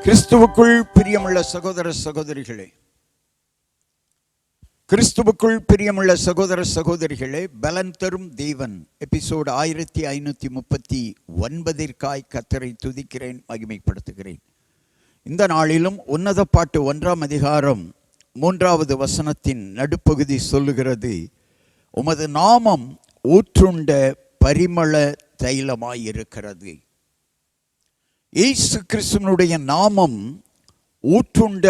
கிறிஸ்துவுக்குள் பிரியமுள்ள சகோதர சகோதரிகளே, கிறிஸ்துவுக்குள் பிரியமுள்ள சகோதர சகோதரிகளே, பலன் தரும் தேவன் எபிசோடு 1539 கர்த்தரை துதிக்கிறேன், மகிமைப்படுத்துகிறேன். இந்த நாளிலும் உன்னத பாட்டு 1ஆம் அதிகாரம் 3வது வசனத்தின் நடுப்பகுதி சொல்லுகிறது, உமது நாமம் ஊற்றுண்ட பரிமள தைலமாயிருக்கிறது. இயேசு கிறிஸ்துவினுடைய நாமம் ஊற்றுண்ட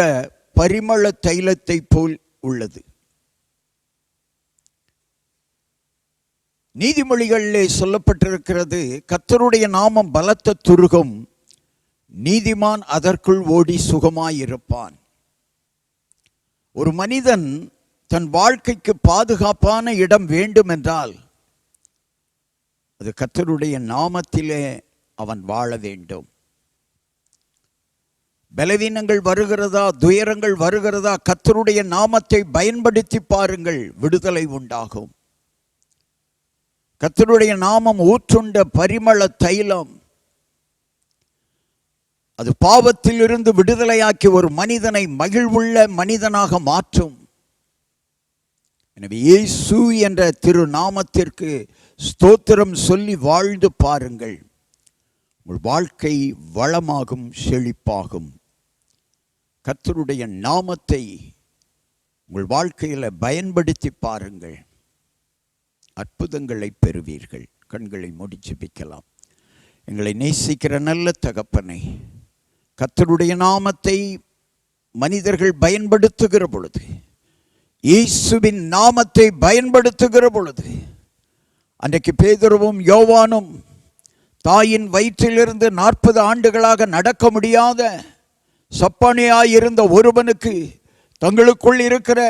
பரிமள தைலத்தை போல் உள்ளது. நீதிமொழிகளிலே சொல்லப்பட்டிருக்கிறது, கர்த்தருடைய நாமம் பலத்த துருகம், நீதிமான் அதற்குள் ஓடி சுகமாயிருப்பான். ஒரு மனிதன் தன் வாழ்க்கைக்கு பாதுகாப்பான இடம் வேண்டும் என்றால் அது கர்த்தருடைய நாமத்திலே அவன் வாழ வேண்டும். பலவீனங்கள் வருகிறதா, துயரங்கள் வருகிறதா, கர்த்தருடைய நாமத்தை பயன்படுத்தி பாருங்கள், விடுதலை உண்டாகும். கர்த்தருடைய நாமம் ஊற்றுண்ட பரிமள தைலம், அது பாவத்தில் இருந்து விடுதலையாக்கி ஒரு மனிதனை மகிழ்வுள்ள மனிதனாக மாற்றும். எனவே இயேசு என்ற திருநாமத்திற்கு ஸ்தோத்திரம் சொல்லி வாழ்ந்து பாருங்கள், உங்கள் வாழ்க்கை வளமாகும், செழிப்பாகும். கர்த்தருடைய நாமத்தை உங்கள் வாழ்க்கையில் பயன்படுத்தி பாருங்கள், அற்புதங்களை பெறுவீர்கள். கண்களை மூடி ஜெபிக்கலாம். எங்களை நேசிக்கிற நல்ல தகப்பனை, கர்த்தருடைய நாமத்தை மனிதர்கள் பயன்படுத்துகிற பொழுது, இயேசுவின் நாமத்தை பயன்படுத்துகிற பொழுது, அன்றைக்கு பேதுருவும் யோவானும் தாயின் வயிற்றிலிருந்து 40 ஆண்டுகளாக நடக்க முடியாத சப்பானியாயிருந்த ஒருவனுக்கு தங்களுக்குள் இருக்கிற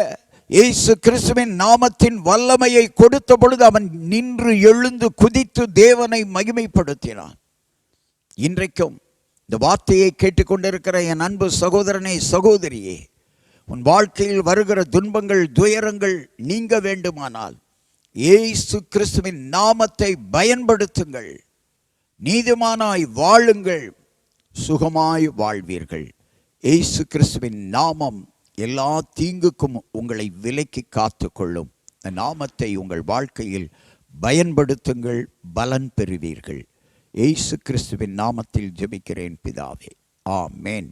இயேசு கிறிஸ்துவின் நாமத்தின் வல்லமையை கொடுத்த பொழுது அவன் நின்று எழுந்து குதித்து தேவனை மகிமைப்படுத்தினான். இன்றைக்கும் இந்த வார்த்தையை கேட்டுக்கொண்டிருக்கிற என் அன்பு சகோதரனே, சகோதரியே, உன் வாழ்க்கையில் வருகிற துன்பங்கள், துயரங்கள் நீங்க வேண்டுமானால் இயேசு கிறிஸ்துவின் நாமத்தை பயன்படுத்துங்கள். நீதிமானாய் வாழுங்கள், சுகமாய் வாழ்வீர்கள். இயேசு கிறிஸ்துவின் நாமம் எல்லா தீங்குக்கும் உங்களை விலக்கி காத்துக்கொள்ளும். இந்த நாமத்தை உங்கள் வாழ்க்கையில் பயன்படுத்துங்கள், பலன் பெறுவீர்கள். இயேசு கிறிஸ்துவின் நாமத்தில் ஜெபிக்கிறேன் பிதாவே, ஆமென்.